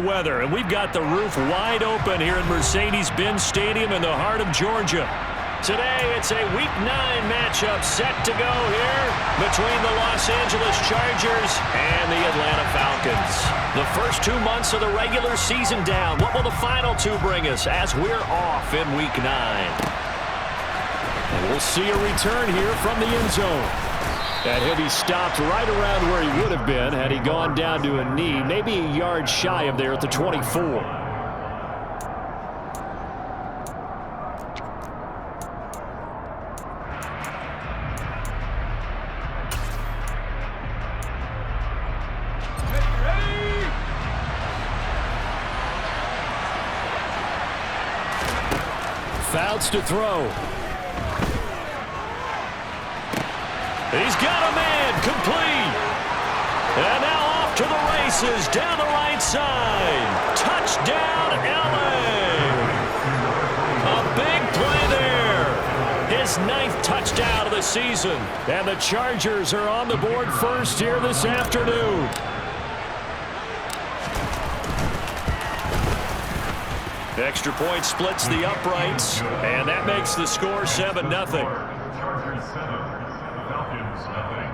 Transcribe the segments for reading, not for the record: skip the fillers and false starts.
Weather, and we've got the roof wide open here in Mercedes-Benz Stadium in the heart of Georgia. Today, it's a Week 9 matchup set to go here between the Los Angeles Chargers and the Atlanta Falcons. The first 2 months of the regular season down. What will the final 2 bring us as we're off in Week 9? And we'll see a return here from the end zone. And he'll be stopped right around where he would have been had he gone down to a knee, maybe a yard shy of there at the 24. Fouts to throw. He's got a man, complete. And now off to the races, down the right side. Touchdown, LA. A big play there. His 9th touchdown of the season. And the Chargers are on the board first here this afternoon. Extra point splits the uprights, and that makes the score 7-0. Chargers 7, Falcons nothing.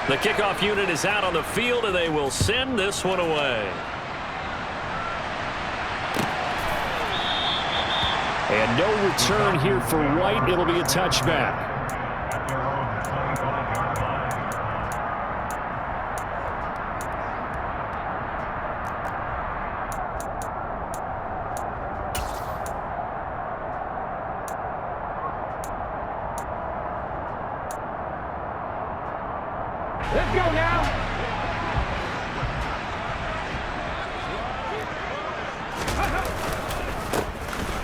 The kickoff unit is out on the field, and they will send this one away. And no return here for White. It'll be a touchback. Let's go now.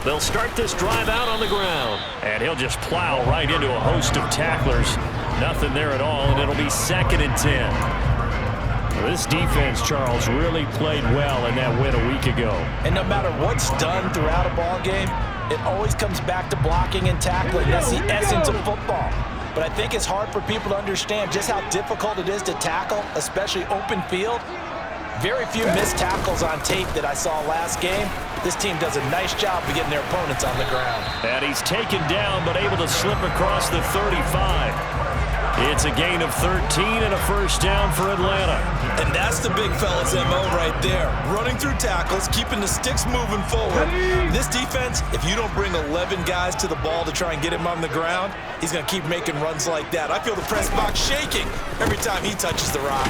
They'll start this drive out on the ground. And he'll just plow right into a host of tacklers. Nothing there at all, and it'll be 2nd and 10. Well, this defense, Charles, really played well in that win a week ago. And no matter what's done throughout a ball game, it always comes back to blocking and tackling. That's the essence of football. But I think it's hard for people to understand just how difficult it is to tackle, especially open field. Very few missed tackles on tape that I saw last game. This team does a nice job of getting their opponents on the ground. And he's taken down, but able to slip across the 35. It's a gain of 13 and a first down for Atlanta. And that's the big fella's MO right there. Running through tackles, keeping the sticks moving forward. This defense, if you don't bring 11 guys to the ball to try and get him on the ground, he's going to keep making runs like that. I feel the press box shaking every time he touches the rock.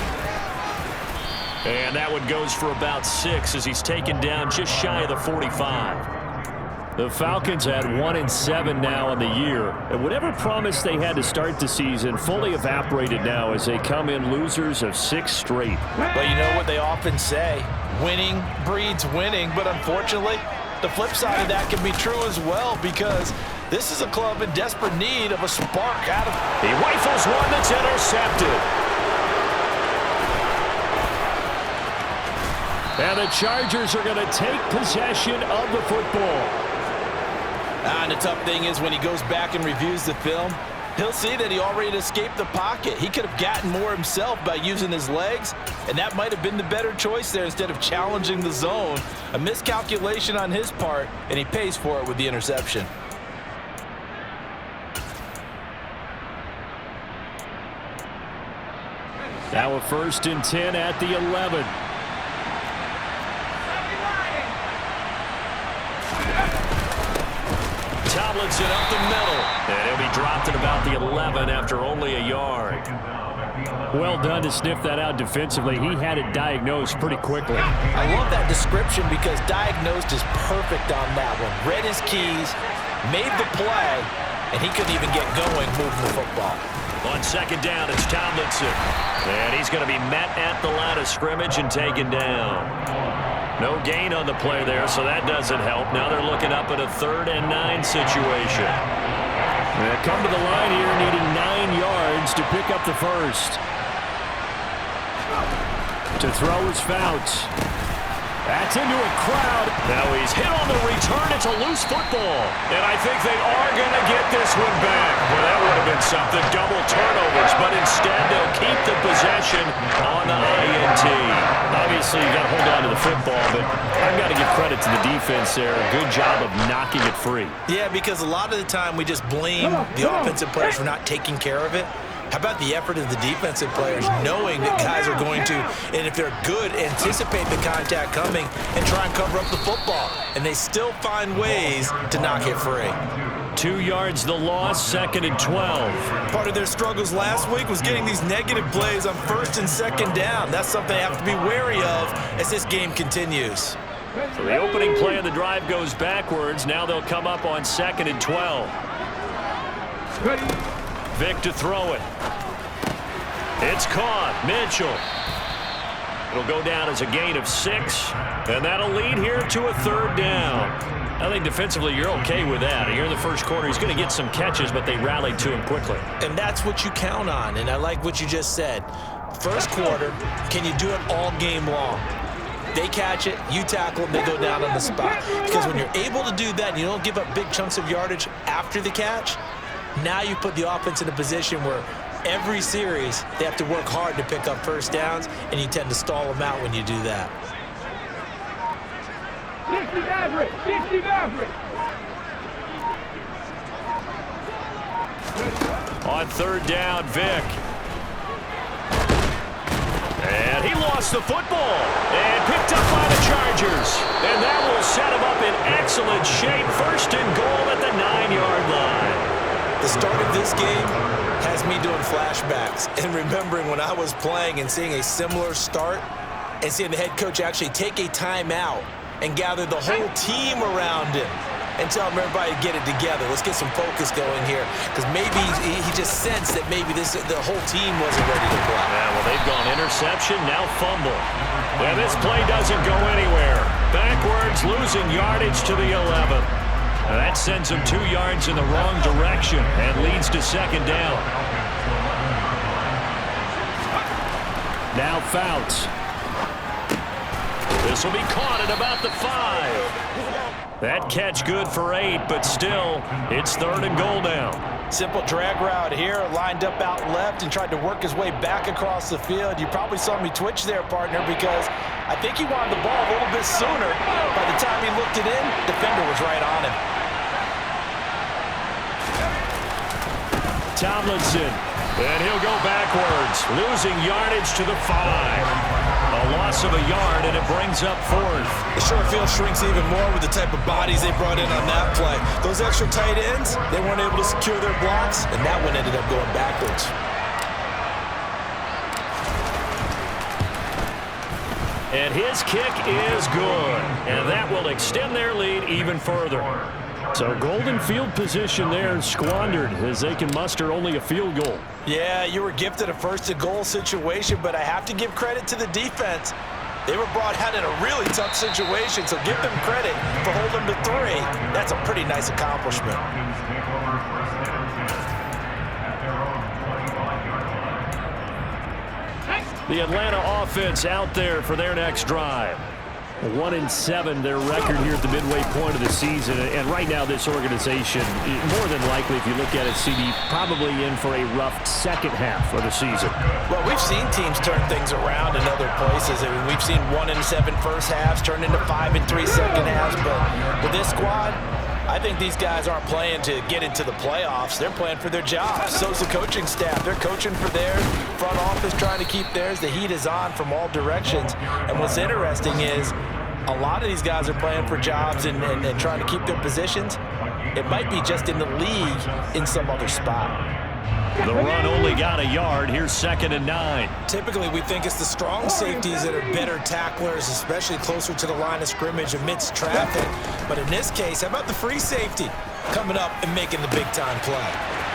And that one goes for about 6 as he's taken down just shy of the 45. The Falcons at 1-7 now in the year. And whatever promise they had to start the season fully evaporated now as they come in losers of 6 straight. But you know what they often say, winning breeds winning. But unfortunately, the flip side of that can be true as well, because this is a club in desperate need of a spark out of... He rifles one that's intercepted. And the Chargers are going to take possession of the football. And the tough thing is when he goes back and reviews the film, he'll see that he already escaped the pocket. He could have gotten more himself by using his legs, and that might have been the better choice there instead of challenging the zone. A miscalculation on his part, and he pays for it with the interception. Now a 1st and 10 at the 11. Tomlinson up the middle, and he'll be dropped at about the 11 after only a yard. Well done to sniff that out defensively. He had it diagnosed pretty quickly. I love that description because diagnosed is perfect on that one. Read his keys, made the play, and he couldn't even get going moving the football. On 2nd down, it's Tomlinson. And he's going to be met at the line of scrimmage and taken down. No gain on the play there, so that doesn't help. Now they're looking up at a 3rd and 9 situation. They come to the line here needing 9 yards to pick up the first. To throw is Fouts. That's into a crowd. Now he's hit on the return. It's a loose football. And I think they are going to get this one back. Well, that would have been something. Double turnovers. But instead, they'll keep the possession on the INT. Obviously, you got to hold on to the football, but I've got to give credit to the defense there. Good job of knocking it free. Yeah, because a lot of the time we just blame the offensive players for not taking care of it. How about the effort of the defensive players knowing that guys are going to, and if they're good, anticipate the contact coming and try and cover up the football. And they still find ways to knock it free. 2 yards the loss, 2nd and 12. Part of their struggles last week was getting these negative plays on 1st and 2nd down. That's something they have to be wary of as this game continues. So the opening play of the drive goes backwards. Now they'll come up on 2nd and 12. Vic to throw it. It's caught. Mitchell. It'll go down as a gain of 6, and that'll lead here to a 3rd down. I think defensively you're okay with that. Here in the first quarter, he's going to get some catches, but they rallied to him quickly. And that's what you count on, and I like what you just said. First quarter, can you do it all game long? They catch it, you tackle them, they go down on the spot. Because when you're able to do that and you don't give up big chunks of yardage after the catch, now you put the offense in a position where every series they have to work hard to pick up first downs, and you tend to stall them out when you do that. 60 average, 60 average. On 3rd down, Vic. And he lost the football and picked up by the Chargers. And that will set him up in excellent shape. 1st and goal at the 9-yard line. The start of this game has me doing flashbacks and remembering when I was playing and seeing a similar start and seeing the head coach actually take a timeout and gather the whole team around him and tell him everybody to get it together. Let's get some focus going here, because maybe he just sensed that maybe the whole team wasn't ready to play. Yeah, well, they've gone interception, now fumble. And this play doesn't go anywhere. Backwards, losing yardage to the 11. That sends him 2 yards in the wrong direction and leads to 2nd down. Now Fouts. This will be caught at about the 5. That catch good for 8, but still, it's 3rd and goal now. Simple drag route here, lined up out left and tried to work his way back across the field. You probably saw me twitch there, partner, because I think he wanted the ball a little bit sooner. By the time he looked it in, defender was right on him. Tomlinson, and he'll go backwards, losing yardage to the 5. A loss of a yard, and it brings up 4th. The short field shrinks even more with the type of bodies they brought in on that play. Those extra tight ends, they weren't able to secure their blocks, And that one ended up going backwards. And his kick is good, and that will extend their lead even further. So golden field position there squandered as they can muster only a field goal. Yeah, you were gifted a 1st and goal situation, but I have to give credit to the defense. They were brought out in a really tough situation, so give them credit for holding them to 3. That's a pretty nice accomplishment. The Atlanta offense out there for their next drive. 1-7, their record here at the midway point of the season. And right now, this organization, more than likely, if you look at it, CD, probably in for a rough second half of the season. Well, we've seen teams turn things around in other places. I mean, we've seen 1-7 first halves turn into 5-3 second halves. But with this squad, I think these guys aren't playing to get into the playoffs. They're playing for their jobs. So's the coaching staff. They're coaching for theirs. Front office trying to keep theirs. The heat is on from all directions. And what's interesting is a lot of these guys are playing for jobs and trying to keep their positions. It might be just in the league in some other spot. The run only got a yard. Here's 2nd and 9. Typically, we think it's the strong safeties that are better tacklers, especially closer to the line of scrimmage amidst traffic. But in this case, how about the free safety coming up and making the big-time play?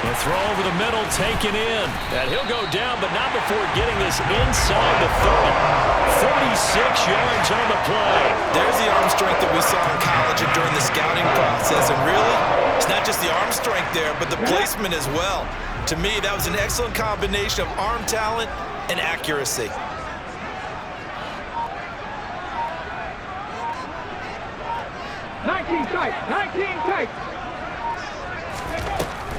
The throw over the middle taken in. And he'll go down, but not before getting this inside the 30. 46 yards on the play. There's the arm strength that we saw in college and during the scouting process. And really, it's not just the arm strength there, but the placement as well. To me, that was an excellent combination of arm talent and accuracy. 19 tight. 19 tight.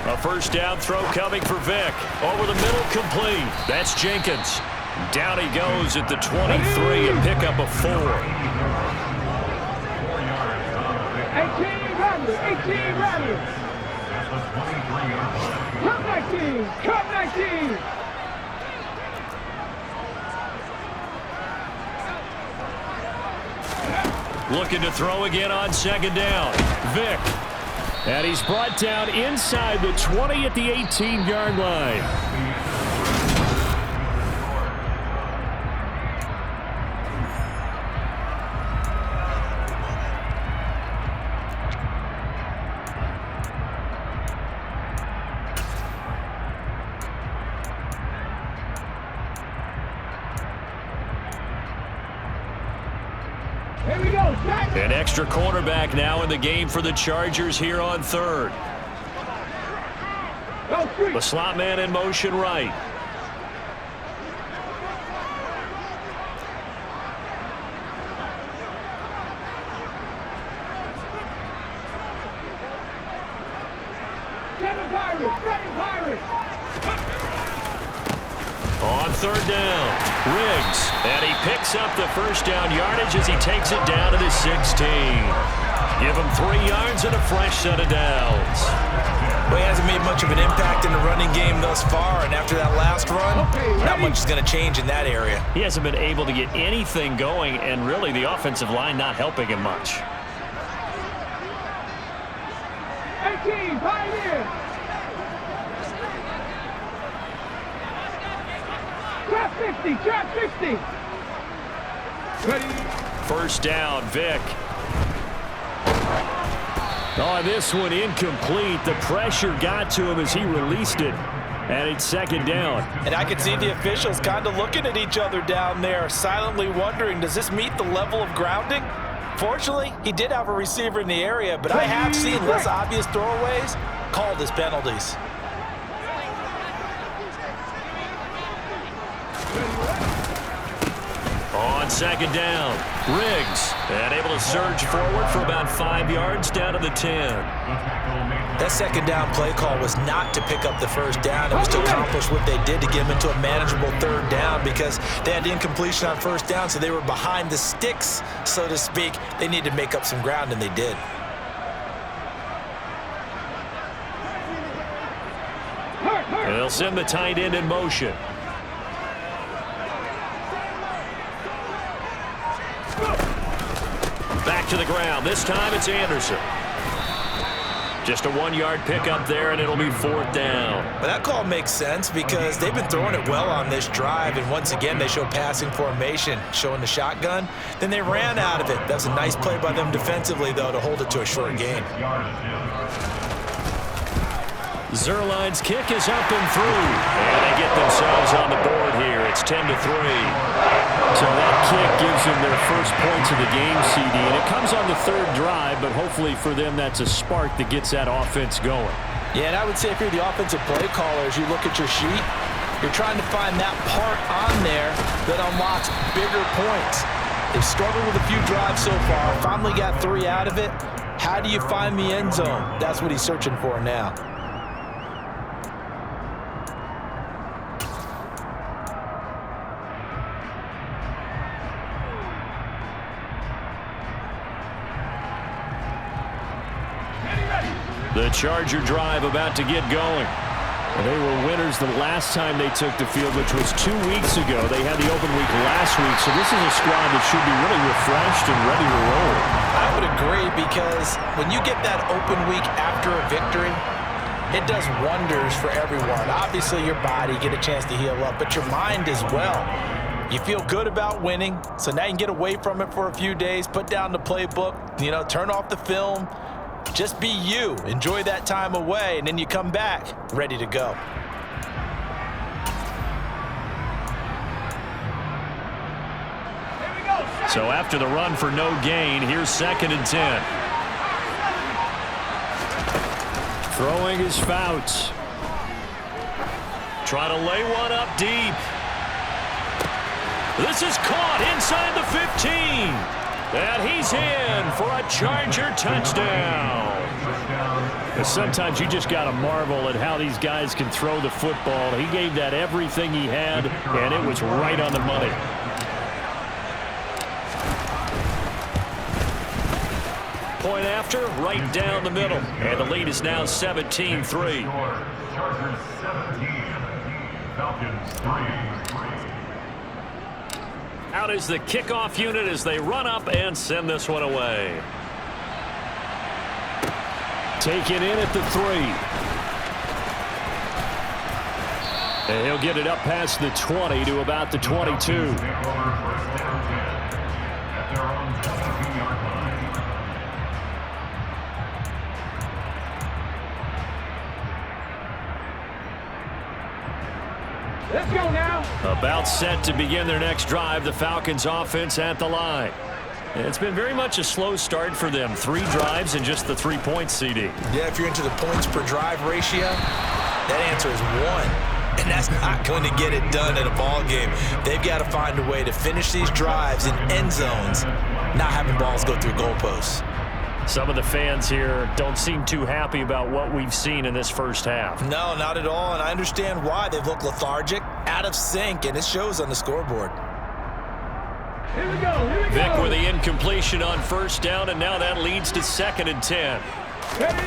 A first down throw coming for Vick. Over the middle, complete. That's Jenkins. Down he goes at the 23 and pick up a 4. 18 Bradley. 18 Bradley. Cut 19. Cut 19. Looking to throw again on second down. Vick. And he's brought down inside the 20 at the 18-yard line. Here we go. An extra cornerback now in the game for the Chargers here on third. The slot man in motion right. On third down, Riggs, and he picks up the first down yardage as he takes it down to the 16. Give him 3 yards and a fresh set of downs. Well, he hasn't made much of an impact in the running game thus far, and after that last run, not much is going to change in that area. He hasn't been able to get anything going, and really the offensive line not helping him much. 18, Pioneer. Trap 50, trap 50. Ready. First down, Vick. Oh, this one incomplete. The pressure got to him as he released it. And it's second down. And I could see the officials kind of looking at each other down there, silently wondering, does this meet the level of grounding? Fortunately, he did have a receiver in the area, but I have seen less obvious throwaways called as penalties. On second down, Riggs, and able to surge forward for about 5 yards down to the 10. That second down play call was not to pick up the first down. It was to accomplish what they did to get them into a manageable third down because they had incompletion on first down, so they were behind the sticks, so to speak. They needed to make up some ground, and they did. And they'll send the tight end in motion. Back to the ground. This time it's Anderson. Just a 1-yard pickup there, and it'll be fourth down. But that call makes sense because they've been throwing it well on this drive, and once again they show passing formation, showing the shotgun. Then they ran out of it. That was a nice play by them defensively, though, to hold it to a short gain. Zerline's kick is up and through. And they get themselves on the board here. It's 10-3. So that kick gives them their first points of the game, CD. And it comes on the third drive, but hopefully for them that's a spark that gets that offense going. Yeah, and I would say if you're the offensive play caller, as you look at your sheet, you're trying to find that part on there that unlocks bigger points. They've struggled with a few drives so far, finally got 3 out of it. How do you find the end zone? That's what he's searching for now. The Charger drive about to get going. They were winners the last time they took the field, which was 2 weeks ago. They had the open week last week, so this is a squad that should be really refreshed and ready to roll. I would agree because when you get that open week after a victory, it does wonders for everyone. Obviously, your body, get a chance to heal up, but your mind as well. You feel good about winning, so now you can get away from it for a few days, put down the playbook, turn off the film. Just be you. Enjoy that time away, and then you come back ready to go. So after the run for no gain, here's 2nd and 10. Throwing his Fouts. Trying to lay one up deep. This is caught inside the 15. And he's in for a Charger touchdown. Sometimes you just got to marvel at how these guys can throw the football. He gave that everything he had, and it was right on the money. Point after, right down the middle. And the lead is now 17-3. Chargers 17, Falcons 3. Out is the kickoff unit as they run up and send this one away. Taken in at the 3. And he'll get it up past the 20 to about the 22. Let's go now. About set to begin their next drive, the Falcons offense at the line. It's been very much a slow start for them. 3 drives and just the 3 points, CD. Yeah, if you're into the points per drive ratio, that answer is 1. And that's not going to get it done in a ball game. They've got to find a way to finish these drives in end zones, not having balls go through goalposts. Some of the fans here don't seem too happy about what we've seen in this first half. No, not at all, and I understand why. They've looked lethargic, out of sync, and it shows on the scoreboard. Here we go. Here we Vic go. with the incompletion on first down, and now that leads to 2nd and 10. Ready.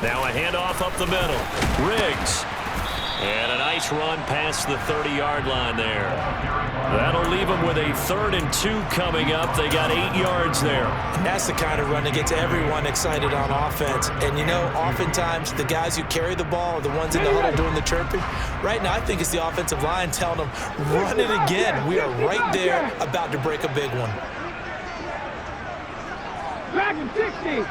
Now a handoff up the middle. Riggs. And a nice run past the 30-yard line there. That'll leave them with a 3rd and 2 coming up. They got 8 yards there. And that's the kind of run that gets everyone excited on offense. And, you know, oftentimes the guys who carry the ball are the ones in the huddle doing the chirping. Right now, I think it's the offensive line telling them, run it again. We are right there about to break a big one. Back in 60.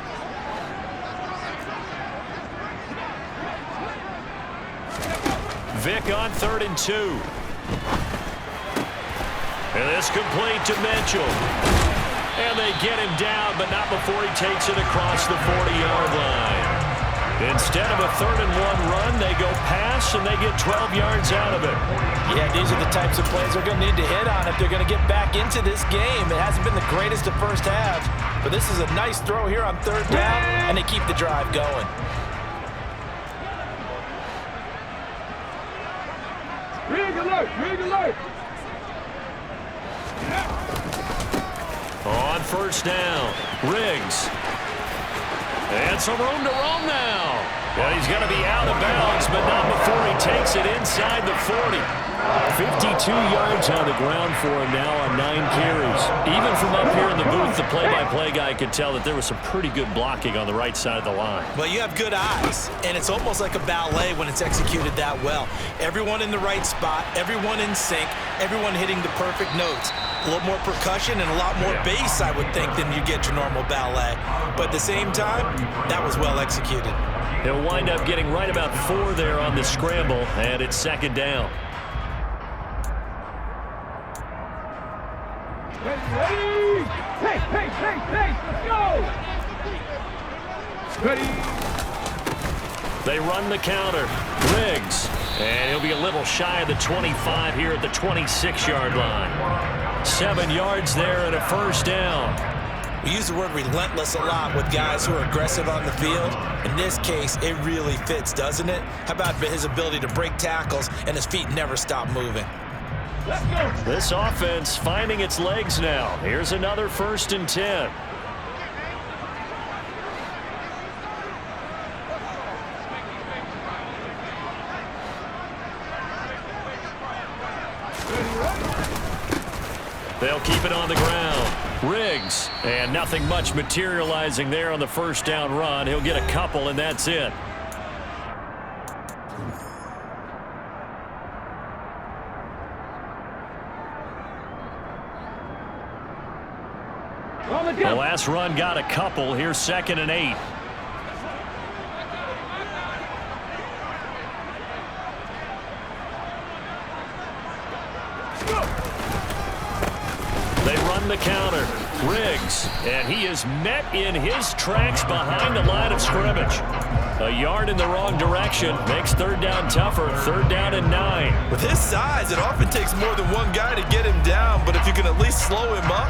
Vic on 3rd and 2. And this complete to Mitchell. And they get him down, but not before he takes it across the 40-yard line. Instead of a 3rd and 1 run, they go pass, and they get 12 yards out of it. Yeah, these are the types of plays they're going to need to hit on if they're going to get back into this game. It hasn't been the greatest of first halves, but this is a nice throw here on 3rd down, and they keep the drive going. Rig alert. Rig alert. On first down, Riggs. And some room to roam now. Well, he's going to be out of bounds, but not before he takes it inside the 40. 52 yards on the ground for him now on 9 carries. Even from up here in the booth, the play-by-play guy could tell that there was some pretty good blocking on the right side of the line. Well, you have good eyes, and it's almost like a ballet when it's executed that well. Everyone in the right spot, everyone in sync, everyone hitting the perfect notes. A little more percussion and a lot more bass, I would think, than you get your normal ballet. But at the same time, that was well executed. He'll wind up getting right about 4 there on the scramble, and it's 2nd down. Ready. Hey, hey, hey, hey. Let's go. Ready. They run the counter. Riggs. And he'll be a little shy of the 25 here at the 26-yard line. 7 yards there and a 1st down. We use the word relentless a lot with guys who are aggressive on the field. In this case, it really fits, doesn't it? How about his ability to break tackles and his feet never stop moving? Let's go. This offense finding its legs now. Here's another 1st and 10. They'll keep it on the ground. Riggs, and nothing much materializing there on the 1st down run. He'll get a couple, and that's it. The last run got a couple. Here's 2nd and 8. They run the counter. Riggs, and he is met in his tracks behind the line of scrimmage. A yard in the wrong direction makes third down tougher. Third down and 9. With his size, it often takes more than one guy to get him down, but if you can at least slow him up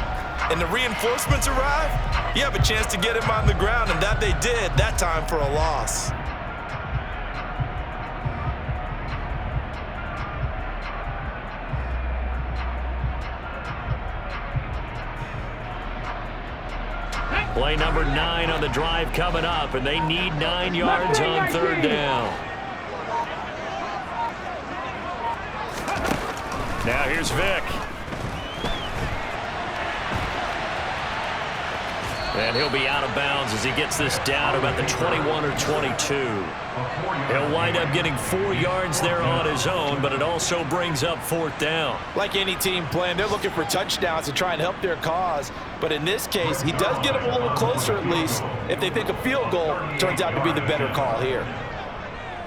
and the reinforcements arrive, you have a chance to get him on the ground, and that they did that time for a loss. Play number 9 on the drive coming up, and they need 9 yards on third down. Now here's Vick. And he'll be out of bounds as he gets this down about the 21 or 22. He'll wind up getting 4 yards there on his own, but it also brings up fourth down. Like any team playing, they're looking for touchdowns to try and help their cause. But in this case, he does get them a little closer at least if they think a field goal turns out to be the better call here.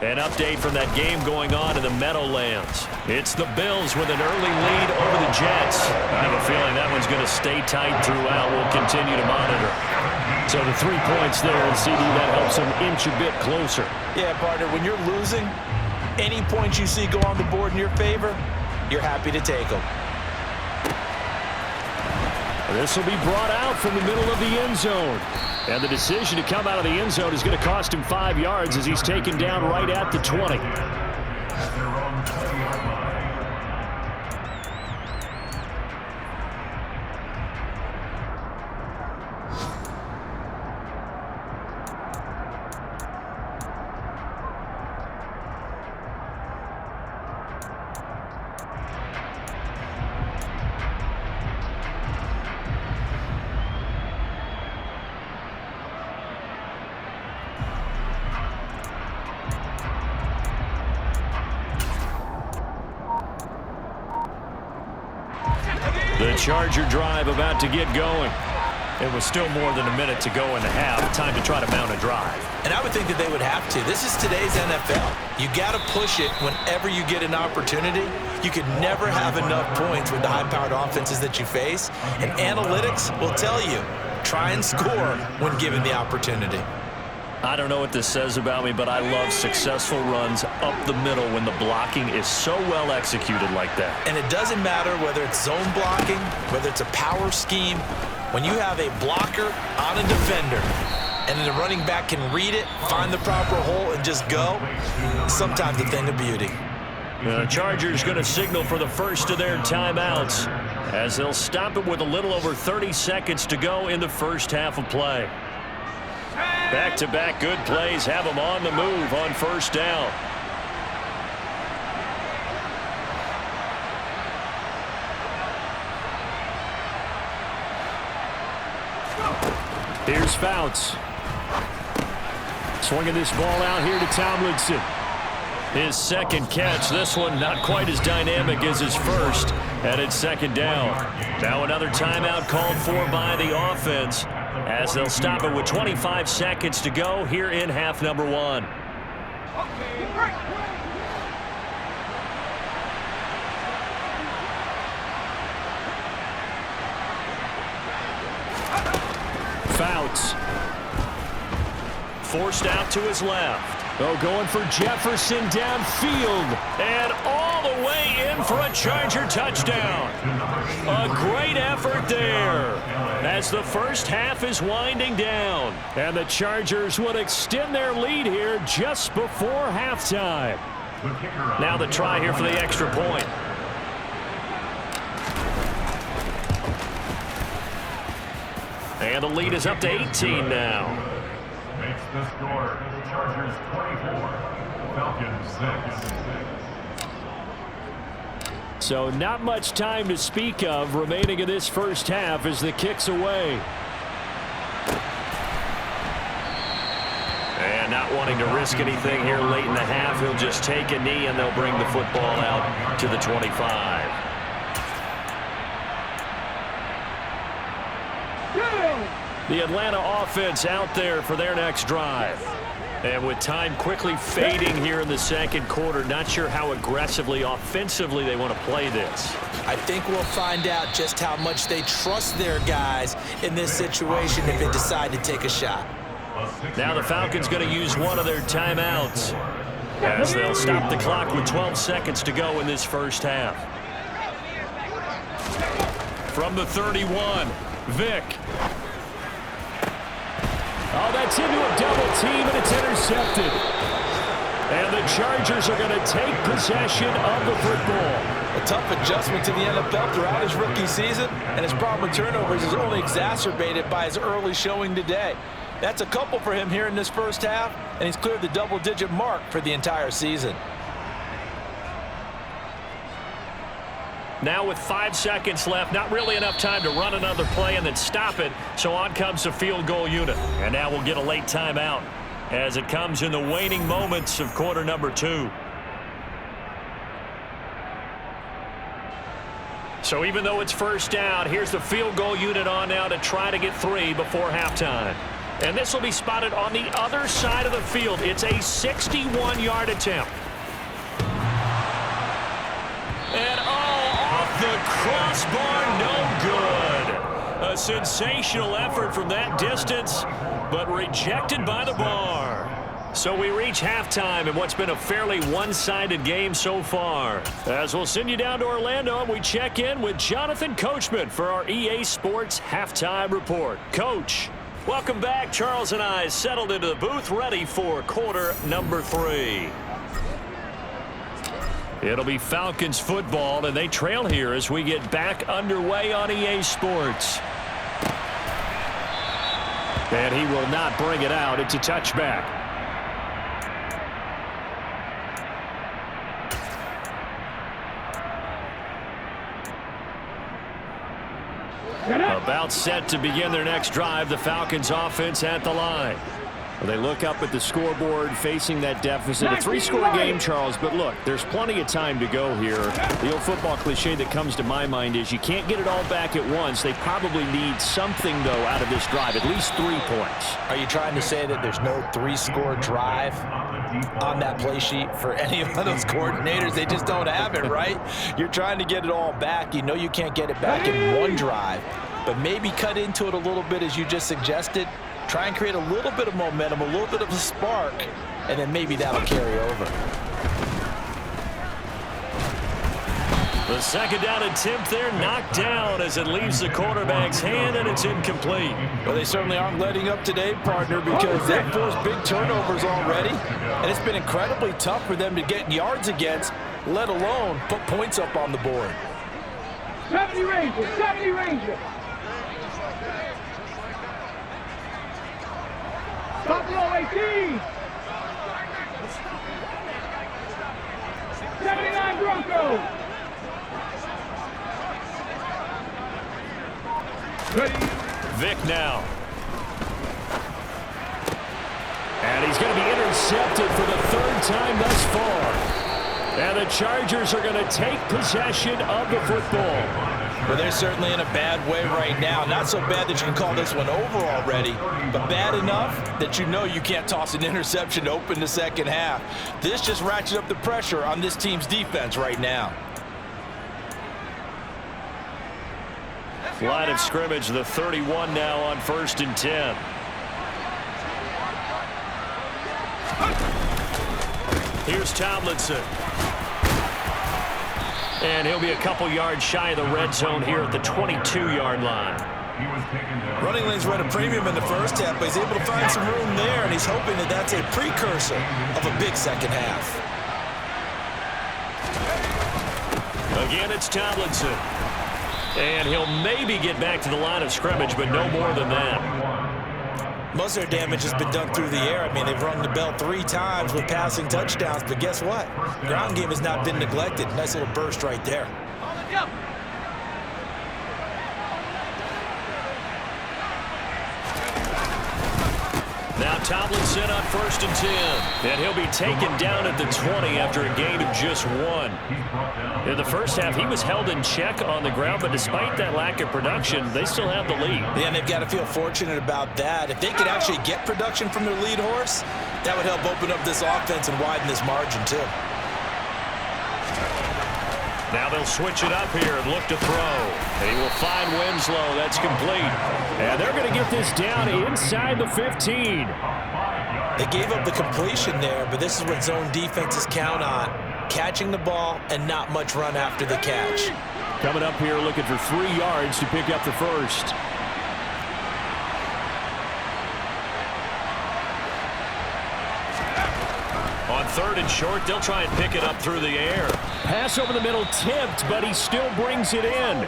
An update from that game going on in the Meadowlands. It's the Bills with an early lead over the Jets. I have a feeling that one's going to stay tight throughout. We'll continue to monitor. So the 3 points there, and CD, that helps them inch a bit closer. Yeah, partner, when you're losing, any points you see go on the board in your favor, you're happy to take them. This will be brought out from the middle of the end zone. And the decision to come out of the end zone is going to cost him 5 yards as he's taken down right at the 20. The Charger drive about to get going. It was still more than a minute to go in the half. Time to try to mount a drive. And I would think that they would have to. This is today's NFL. You got to push it whenever you get an opportunity. You could never have enough points with the high-powered offenses that you face. And analytics will tell you, try and score when given the opportunity. I don't know what this says about me, but I love successful runs up the middle when the blocking is so well executed like that. And it doesn't matter whether it's zone blocking, whether it's a power scheme. When you have a blocker on a defender and then the running back can read it, find the proper hole, and just go, sometimes a thing of beauty. The Chargers going to signal for the first of their timeouts as they'll stop it with a little over 30 seconds to go in the first half of play. Back-to-back good plays have them on the move on first down. Here's Fouts. Swinging this ball out here to Tomlinson. His second catch. This one not quite as dynamic as his first. And it's second down. Now another timeout called for by the offense, as they'll stop it with 25 seconds to go here in half number 1. Fouts. Forced out to his left. Oh, going for Jefferson downfield. And all the way in for a Charger touchdown. A great effort there as the first half is winding down. And the Chargers would extend their lead here just before halftime. Now the try here for the extra point. And the lead is up to 18 now. Makes the score Chargers 24, Falcons 6. So not much time to speak of remaining in this first half as the kick's away. And not wanting to risk anything here late in the half, he'll just take a knee and they'll bring the football out to the 25. The Atlanta offense out there for their next drive. And with time quickly fading here in the second quarter, not sure how aggressively, offensively they want to play this. I think we'll find out just how much they trust their guys in this situation if they decide to take a shot. Now the Falcons going to use one of their timeouts as they'll stop the clock with 12 seconds to go in this first half. From the 31, Vic. Oh, that's into a double team, and it's intercepted. And the Chargers are going to take possession of the football. A tough adjustment to the NFL throughout his rookie season, and his problem with turnovers is only exacerbated by his early showing today. That's a couple for him here in this first half, and he's cleared the double-digit mark for the entire season. Now with 5 seconds left, not really enough time to run another play and then stop it, so on comes the field goal unit. And now we'll get a late timeout as it comes in the waning moments of quarter number 2. So even though it's first down, here's the field goal unit on now to try to get 3 before halftime. And this will be spotted on the other side of the field. It's a 61-yard attempt. And off the crossbar, no good. A sensational effort from that distance, but rejected by the bar. So we reach halftime in what's been a fairly one-sided game so far. As we'll send you down to Orlando, and we check in with Jonathan Coachman for our EA Sports Halftime Report. Coach, welcome back. Charles and I settled into the booth, ready for quarter number 3. It'll be Falcons football, and they trail here as we get back underway on EA Sports. And he will not bring it out. It's a touchback. About set to begin their next drive, the Falcons offense at the line. Well, they look up at the scoreboard facing that deficit. A 3-score game, Charles, but look, there's plenty of time to go here. The old football cliche that comes to my mind is you can't get it all back at once. They probably need something, though, out of this drive, at least 3 points. Are you trying to say that there's no 3-score drive on that play sheet for any of those coordinators? They just don't have it, right? You're trying to get it all back. You know you can't get it back in one drive, but maybe cut into it a little bit as you just suggested. Try and create a little bit of momentum, a little bit of a spark, and then maybe that'll carry over. The second down attempt there knocked down as it leaves the quarterback's hand, and it's incomplete. Well, they certainly aren't letting up today, partner, because they've forced big turnovers already, and it's been incredibly tough for them to get yards against, let alone put points up on the board. 70 Rangers, 70 Rangers. Buffalo 18. 79 Broncos. Ready. Vic now. And he's going to be intercepted for the 3rd time thus far. And the Chargers are going to take possession of the football. Well, they're certainly in a bad way right now. Not so bad that you can call this one over already, but bad enough that you know you can't toss an interception to open the second half. This just ratchets up the pressure on this team's defense right now. Line of scrimmage, the 31 now on 1st and 10. Here's Tomlinson. And he'll be a couple yards shy of the red zone here at the 22-yard line. Running lanes were at a premium in the first half, but he's able to find some room there, and he's hoping that that's a precursor of a big second half. Again, it's Tomlinson. And he'll maybe get back to the line of scrimmage, but no more than that. Most of their damage has been done through the air. I mean, they've rung the bell 3 times with passing touchdowns, but guess what? Ground game has not been neglected. Nice little burst right there. Now Tomlinson on 1st and 10. And he'll be taken down at the 20 after a gain of just 1. In the first half, he was held in check on the ground, but despite that lack of production, they still have the lead. Yeah, and they've got to feel fortunate about that. If they could actually get production from their lead horse, that would help open up this offense and widen this margin too. Now they'll switch it up here and look to throw. He will find Winslow. That's complete. And they're going to get this down inside the 15. They gave up the completion there, but this is what zone defenses count on. Catching the ball and not much run after the catch. Coming up here looking for 3 yards to pick up the first. On 3rd and short, they'll try and pick it up through the air. Pass over the middle tipped, but he still brings it in.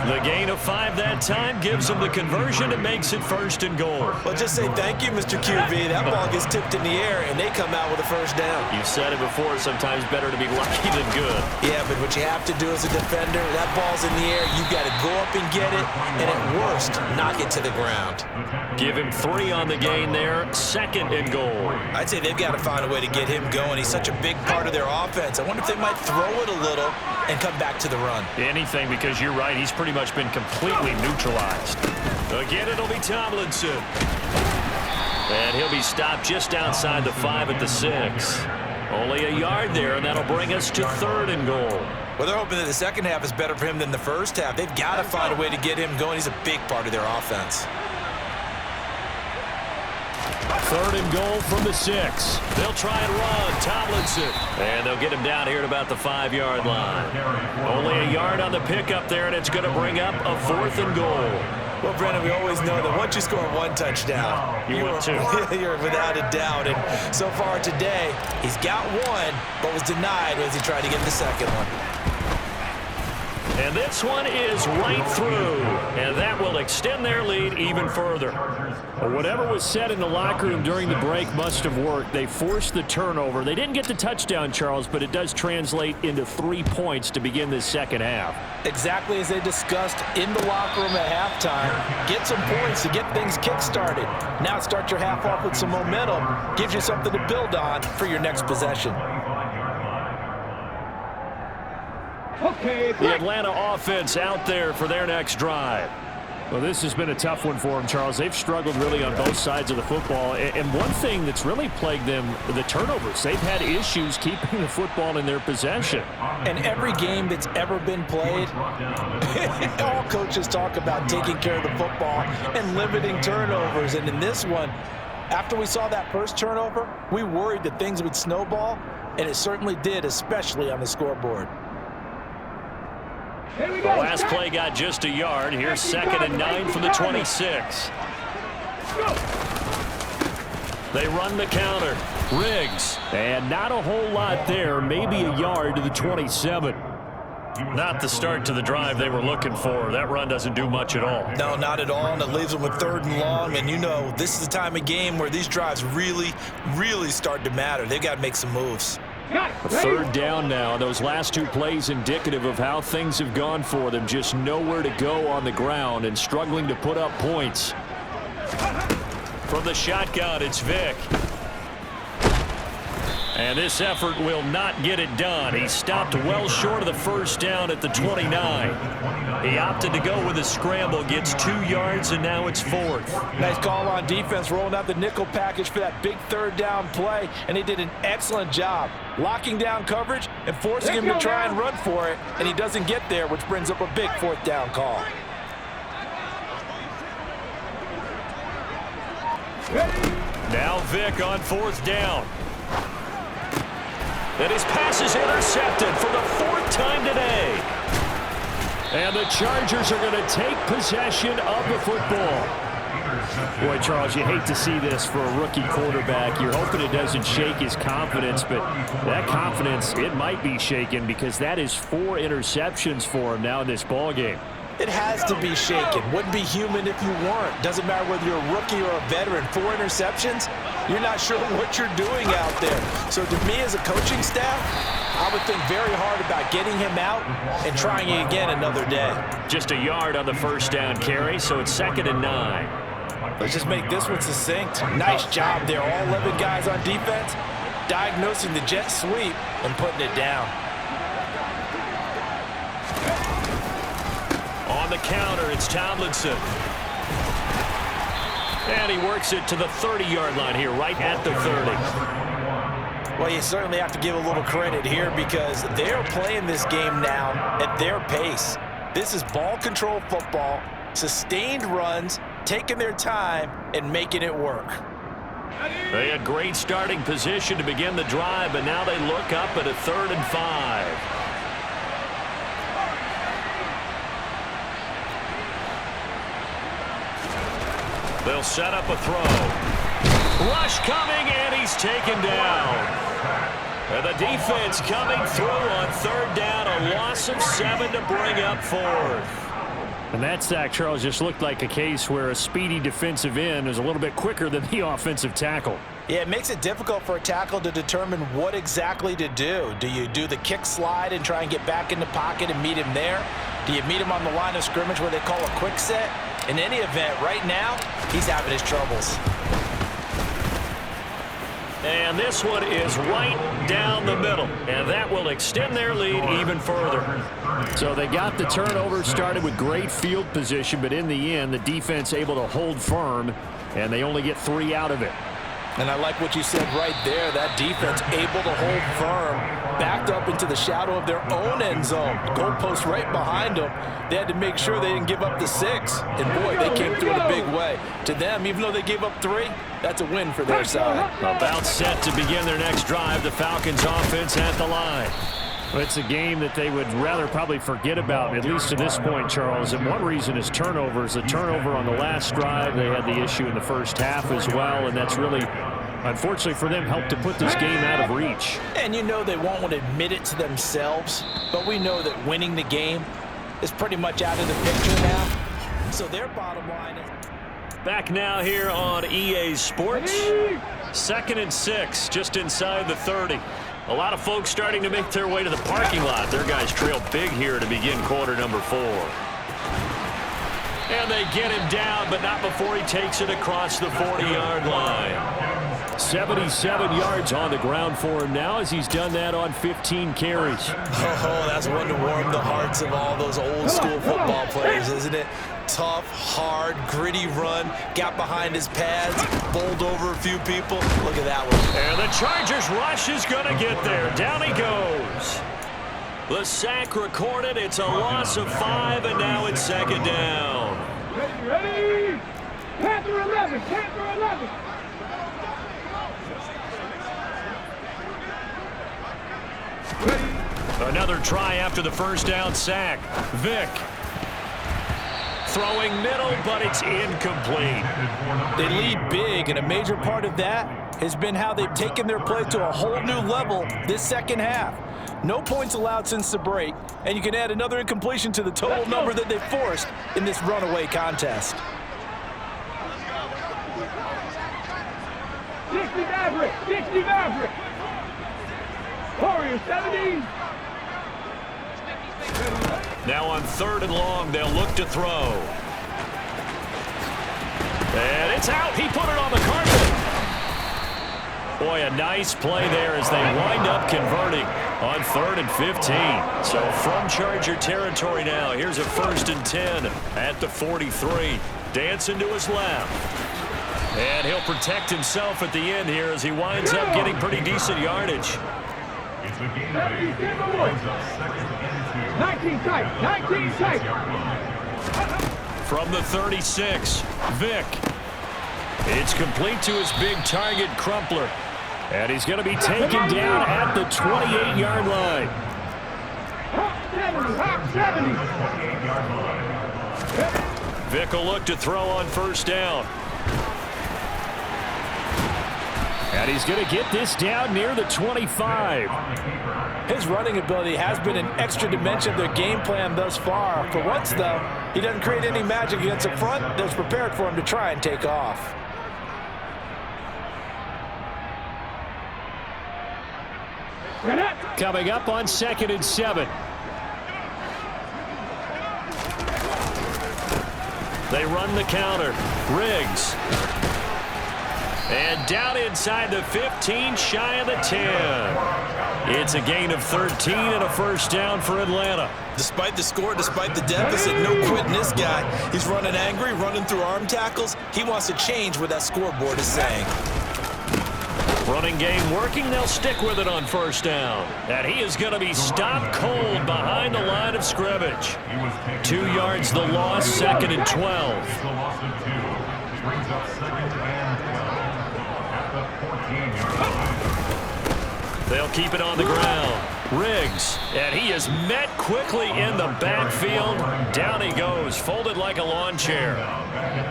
The gain of 5 that time gives him the conversion and makes it 1st and goal. Well, just say thank you, Mr. QB. That ball gets tipped in the air, and they come out with a 1st down. You've said it before, sometimes better to be lucky than good. Yeah, but what you have to do as a defender, that ball's in the air, you've got to go up and get it, and at worst, knock it to the ground. Give him 3 on the gain there, 2nd and goal. I'd say they've got to find a way to get him going. He's such a big part of their offense. I wonder if they might throw it a little and come back to the run. Anything, because you're right, he's pretty much been completely neutralized. Again, it'll be Tomlinson. And he'll be stopped just outside the 5 at the 6. Only a yard there, and that'll bring us to 3rd and goal. Well, they're hoping that the second half is better for him than the first half. They've got to find a way to get him going. He's a big part of their offense. 3rd and goal from the 6. They'll try and run. Tomlinson. And they'll get him down here at about the 5-yard line. Only a yard on the pickup there, and it's going to bring up a 4th and goal. Well, Brennan, we always know that once you score 1 touchdown, you're without a doubt. And so far today, he's got 1, but was denied as he tried to get the second one. And this one is right through, and that will extend their lead even further. Well, whatever was said in the locker room during the break must have worked. They forced the turnover. They didn't get the touchdown, Charles, but it does translate into 3 points to begin this second half. Exactly as they discussed in the locker room at halftime. Get some points to get things kick-started. Now start your half off with some momentum. Gives you something to build on for your next possession. Okay, The Atlanta offense out there for their next drive. Well, this has been a tough one for them, Charles. They've struggled really on both sides of the football. And one thing that's really plagued them, the turnovers. They've had issues keeping the football in their possession. And every game that's ever been played, all coaches talk about taking care of the football and limiting turnovers. And in this one, after we saw that first turnover, we worried that things would snowball, and it certainly did, especially on the scoreboard. The last play got just a yard. Here's 2nd and 9 from the 26. They run the counter. Riggs. And not a whole lot there. Maybe a yard to the 27. Not the start to the drive they were looking for. That run doesn't do much at all. No, not at all, and it leaves them with 3rd and long. And you know, this is the time of game where these drives really, really start to matter. They've got to make some moves. 3rd down now. Those last 2 plays indicative of how things have gone for them. Just nowhere to go on the ground and struggling to put up points. From the shotgun, it's Vick. And this effort will not get it done. He stopped well short of the 1st down at the 29. He opted to go with a scramble, gets 2 yards, and now it's 4th. Nice call on defense, rolling out the nickel package for that big 3rd down play, and he did an excellent job locking down coverage and forcing him to try and run for it, and he doesn't get there, which brings up a big 4th down call. Now Vick on 4th down. And his pass is intercepted for the 4th time today. And the Chargers are going to take possession of the football. Boy, Charles, you hate to see this for a rookie quarterback. You're hoping it doesn't shake his confidence, but that confidence, it might be shaken because that is 4 interceptions for him now in this ballgame. It has to be shaken. Wouldn't be human if you weren't. Doesn't matter whether you're a rookie or a veteran. 4 interceptions, you're not sure what you're doing out there. So to me as a coaching staff, I would think very hard about getting him out and trying it again another day. Just a yard on the 1st down carry, so it's 2nd and 9. Let's just make this one succinct. Nice job there. All 11 guys on defense diagnosing the jet sweep and putting it down. On the counter, it's Tomlinson. And he works it to the 30-yard line here, right at the 30. Well, you certainly have to give a little credit here because they're playing this game now at their pace. This is ball control football, sustained runs, taking their time, and making it work. They had great starting position to begin the drive, but now they look up at a 3rd and 5. They'll set up a throw. Rush coming, and he's taken down. And the defense coming through on 3rd down, a loss of 7 to bring up 4th. And that sack, Charles, just looked like a case where a speedy defensive end is a little bit quicker than the offensive tackle. Yeah, it makes it difficult for a tackle to determine what exactly to do. Do you do the kick slide and try and get back in the pocket and meet him there? Do you meet him on the line of scrimmage where they call a quick set? In any event, right now, he's having his troubles. And this one is right down the middle, and that will extend their lead even further. So they got the turnover, started with great field position, but in the end, the defense able to hold firm, and they only get 3 out of it. And I like what you said right there. That defense able to hold firm, backed up into the shadow of their own end zone. Goalpost right behind them. They had to make sure they didn't give up the 6. And, boy, they came through in a big way. To them, even though they gave up 3, that's a win for their side. About set to begin their next drive, the Falcons offense at the line. It's a game that they would rather probably forget about, at least to this point, Charles. And one reason is turnovers. The turnover on the last drive, they had the issue in the first half as well, and that's really, unfortunately for them, helped to put this game out of reach. And you know they won't want to admit it to themselves, but we know that winning the game is pretty much out of the picture now. So their bottom line is... Back now here on EA Sports. 2nd and 6, just inside the 30. A lot of folks starting to make their way to the parking lot. Their guys trail big here to begin quarter number 4. And they get him down, but not before he takes it across the 40-yard line. 77 yards on the ground for him now as he's done that on 15 carries. Oh, that's one to warm the hearts of all those old school football players, isn't it? Tough, hard, gritty run, got behind his pads, bowled over a few people. Look at that one. And the Chargers rush is going to get there. Down he goes. The sack recorded. It's a loss of 5, and now it's 2nd down. Ready? Panther 11, Panther 11. Another try after the first down sack. Vick throwing middle, but it's incomplete. They lead big, and a major part of that has been how they've taken their play to a whole new level this second half. No points allowed since the break, and you can add another incompletion to the total number that they forced in this runaway contest. 60 Maverick, 60 Maverick. Warrior 70. Now on 3rd and long, they'll look to throw. And it's out. He put it on the carpet. Boy, a nice play there as they wind up converting on 3rd and 15. So from Charger territory now, here's a 1st and 10 at the 43. Dancing to his left. And he'll protect himself at the end here as he winds up getting pretty decent yardage. It's a game of 8. Brings up 2nd and 2. 19 tight, 19 tight. From the 36, Vick. It's complete to his big target, Crumpler. And he's going to be taken down at the 28-yard line. Hop 70. Vick will look to throw on 1st down. And he's going to get this down near the 25. His running ability has been an extra dimension of their game plan thus far. For once, though, he doesn't create any magic against the front that's prepared for him to try and take off. Coming up on 2nd and 7. They run the counter. Riggs. And down inside the 15, shy of the 10. It's a gain of 13 and a 1st down for Atlanta. Despite the score, despite the deficit, no quitting this guy. He's running angry, running through arm tackles. He wants to change what that scoreboard is saying. Running game working. They'll stick with it on first down. And he is going to be stopped cold behind the line of scrimmage. 2 yards the loss, 2nd and 12. It's a loss of 2. Brings up 2nd and 12 at the 14-yard line. They'll keep it on the ground. Riggs, and he is met quickly in the backfield. Down he goes, folded like a lawn chair.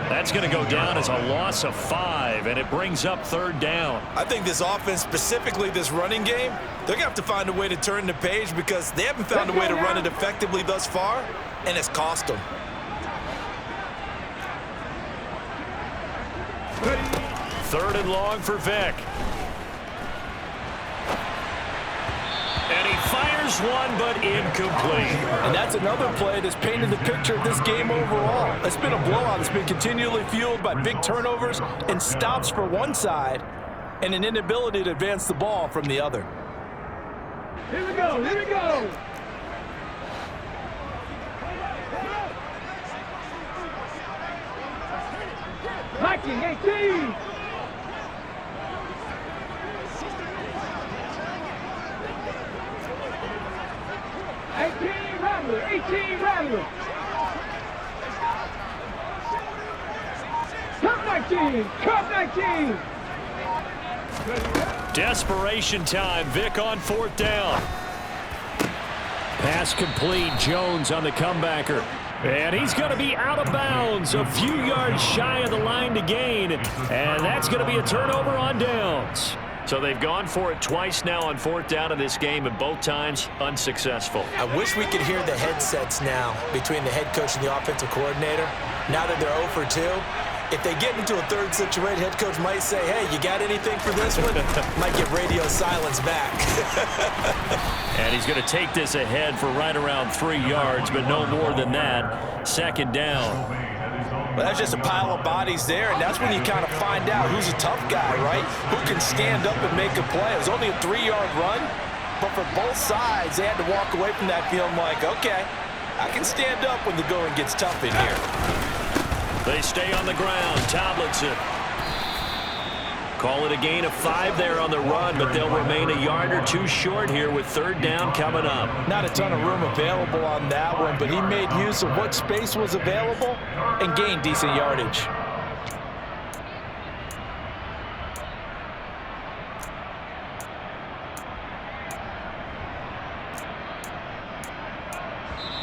That's going to go down as a loss of 5, and it brings up 3rd down. I think this offense, specifically this running game, they're going to have to find a way to turn the page because they haven't found a way to run it effectively thus far, and it's cost them. 3rd and long for Vic. And he fires one, but incomplete. And that's another play that's painted the picture of this game overall. It's been a blowout. It's been continually fueled by big turnovers and stops for one side and an inability to advance the ball from the other. Here we go, here we go. Blocking 18. 18 Rattler. Cup 19. Cup 19. Desperation time. Vic on 4th down. Pass complete. Jones on the comebacker. And he's going to be out of bounds, a few yards shy of the line to gain. And that's going to be a turnover on downs. So they've gone for it twice now on 4th down in this game, and both times unsuccessful. I wish we could hear the headsets now between the head coach and the offensive coordinator. Now that they're 0 for 2, if they get into a 3rd situation, head coach might say, hey, you got anything for this one? Might get radio silence back. And he's going to take this ahead for right around 3 yards, but no more than that. 2nd down. Well, that's just a pile of bodies there, and that's when you kind of find out who's a tough guy, right? Who can stand up and make a play. It was only a 3-yard run, but for both sides, they had to walk away from that feeling like, okay, I can stand up when the going gets tough in here. They stay on the ground. Tomlinson. Call it a gain of 5 there on the run, but they'll remain a yard or 2 short here with 3rd down coming up. Not a ton of room available on that one, but he made use of what space was available and gained decent yardage.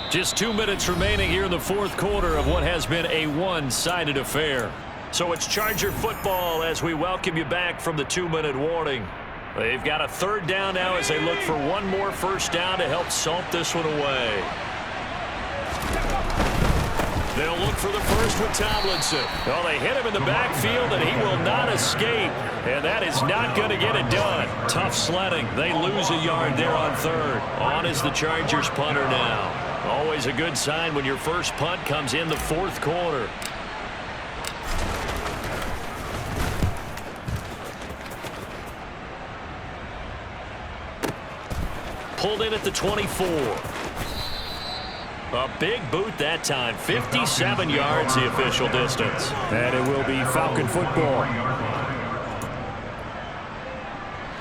Just 2 minutes remaining here in the 4th quarter of what has been a one-sided affair. So it's Charger football as we welcome you back from the 2-minute warning. They've got a 3rd down now as they look for one more first down to help salt this one away. They'll look for the first with Tomlinson. Well, they hit him in the backfield, and he will not escape. And that is not going to get it done. Tough sledding. They lose a yard there on 3rd. On is the Chargers punter now. Always a good sign when your first punt comes in the 4th quarter. Pulled in at the 24. A big boot that time. 57 yards the official distance. And it will be Falcon football.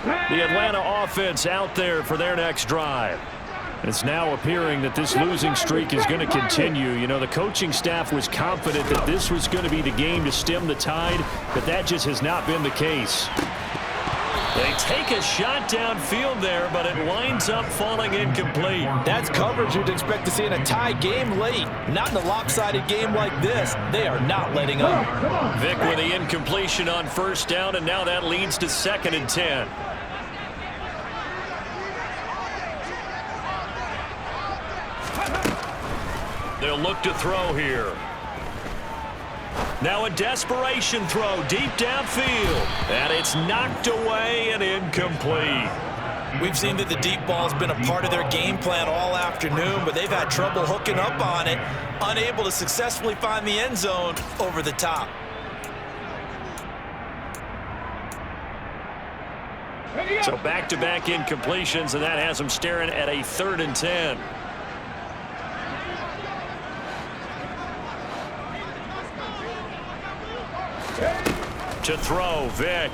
The Atlanta offense out there for their next drive. It's now appearing that this losing streak is going to continue. You know, the coaching staff was confident that this was going to be the game to stem the tide, but that just has not been the case. They take a shot downfield there, but it winds up falling incomplete. That's coverage you'd expect to see in a tie game late. Not in a lopsided game like this. They are not letting up. Vic with the incompletion on first down, and now that leads to 2nd and 10. They'll look to throw here. Now a desperation throw deep downfield. And it's knocked away and incomplete. We've seen that the deep ball has been a part of their game plan all afternoon, but they've had trouble hooking up on it, unable to successfully find the end zone over the top. So back-to-back incompletions, and that has them staring at a 3rd and 10. To throw, Vic.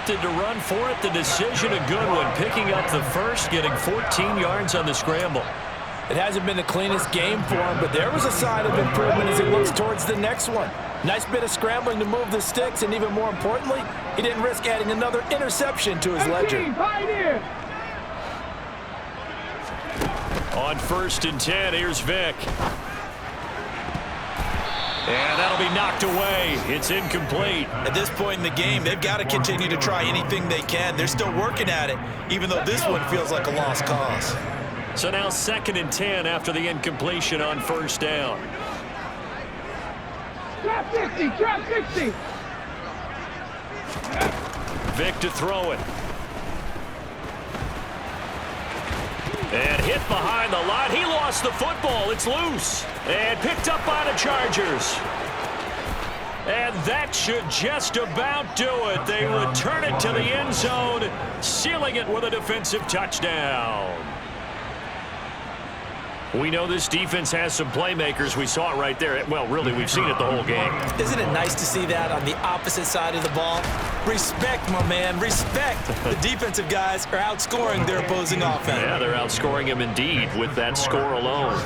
opted to run for it. The decision a good one, picking up the first, getting 14 yards on the scramble. It hasn't been the cleanest game for him, but there was a sign of improvement as he looks towards the next one. Nice bit of scrambling to move the sticks, and even more importantly, he didn't risk adding another interception to his ledger. On 1st and 10, here's Vick. And that'll be knocked away. It's incomplete. At this point in the game, they've got to continue to try anything they can. They're still working at it, even though this one feels like a lost cause. So now 2nd and 10 after the incompletion on 1st down. Drop 60, drop 60. Vick to throw it. And hit behind the line. He lost the football. It's loose. And picked up by the Chargers. And that should just about do it. They return it to the end zone, sealing it with a defensive touchdown. We know this defense has some playmakers. We saw it right there. Well, really, we've seen it the whole game. Isn't it nice to see that on the opposite side of the ball? Respect, my man, respect. The defensive guys are outscoring their opposing offense. Yeah, they're outscoring him indeed with that score alone.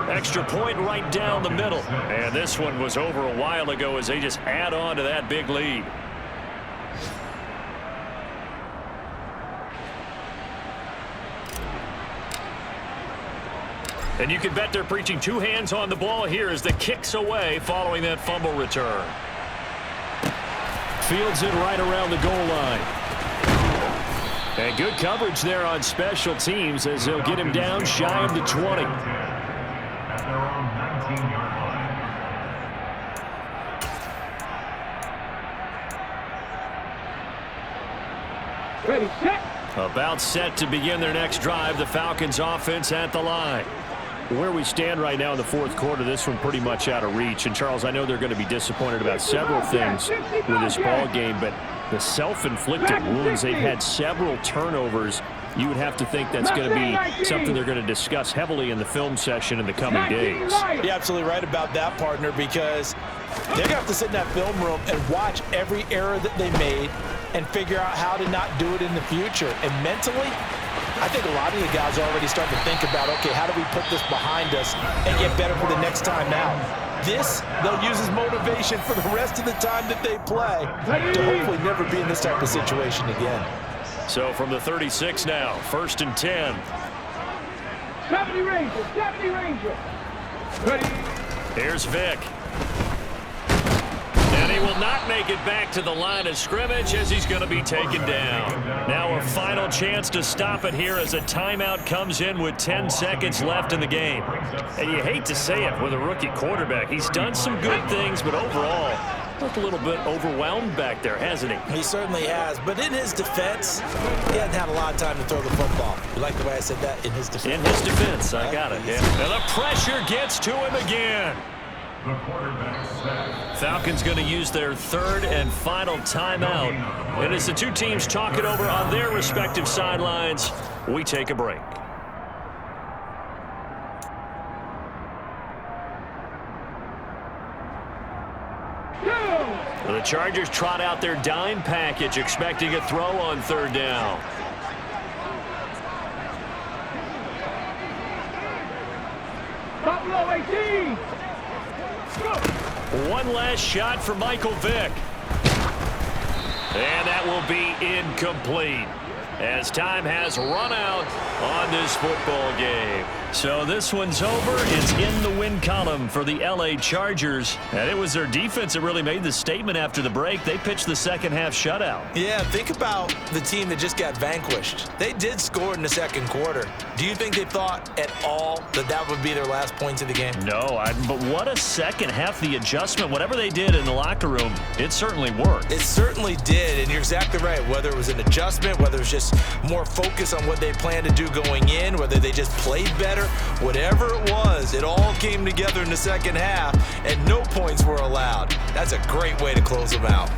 Extra point right down the middle. And this one was over a while ago as they just add on to that big lead. And you can bet they're preaching two hands on the ball here as the kick's away following that fumble return. Fields it right around the goal line. And good coverage there on special teams as they'll get him down shy of the 20. At their own 19-yard line. Ready, set. About set to begin their next drive. The Falcons offense at the line. Where we stand right now in the 4th quarter, this one pretty much out of reach. And, Charles, I know they're going to be disappointed about several things with this ball game, but the self-inflicted wounds, they've had several turnovers. You would have to think that's going to be something they're going to discuss heavily in the film session in the coming days. You're absolutely right about that, partner, because they're going to have to sit in that film room and watch every error that they made and figure out how to not do it in the future. And mentally, I think a lot of the guys are already starting to think about, okay, how do we put this behind us and get better for the next time out? This, they'll use as motivation for the rest of the time that they play to hopefully never be in this type of situation again. So from the 36 now, 1st and 10. 70 Ranger, 70 Ranger. Ready. Here's Vick. And he will not make it back to the line of scrimmage as he's going to be taken down. Now a final chance to stop it here as a timeout comes in with 10 seconds left in the game. And you hate to say it with a rookie quarterback. He's done some good things, but overall, looked a little bit overwhelmed back there, hasn't he? He certainly has, but in his defense, he hasn't had a lot of time to throw the football. You like the way I said that? In his defense? In his defense, I got it. Yeah. And the pressure gets to him again. The quarterback set. Falcons going to use their 3rd and final timeout. And as the two teams talk it over on their respective sidelines, we take a break. The Chargers trot out their dime package, expecting a throw on 3rd down. Buffalo 18. One last shot for Michael Vick. And that will be incomplete as time has run out on this football game. So this one's over. It's in the win column for the LA Chargers. And it was their defense that really made the statement after the break. They pitched the second half shutout. Yeah, think about the team that just got vanquished. They did score in the 2nd quarter. Do you think they thought at all that that would be their last points of the game? No, but what a second half. The adjustment, whatever they did in the locker room, it certainly worked. It certainly did, and you're exactly right. Whether it was an adjustment, whether it was just more focus on what they planned to do going in, whether they just played better, whatever it was, it all came together in the second half, and no points were allowed. That's a great way to close them out.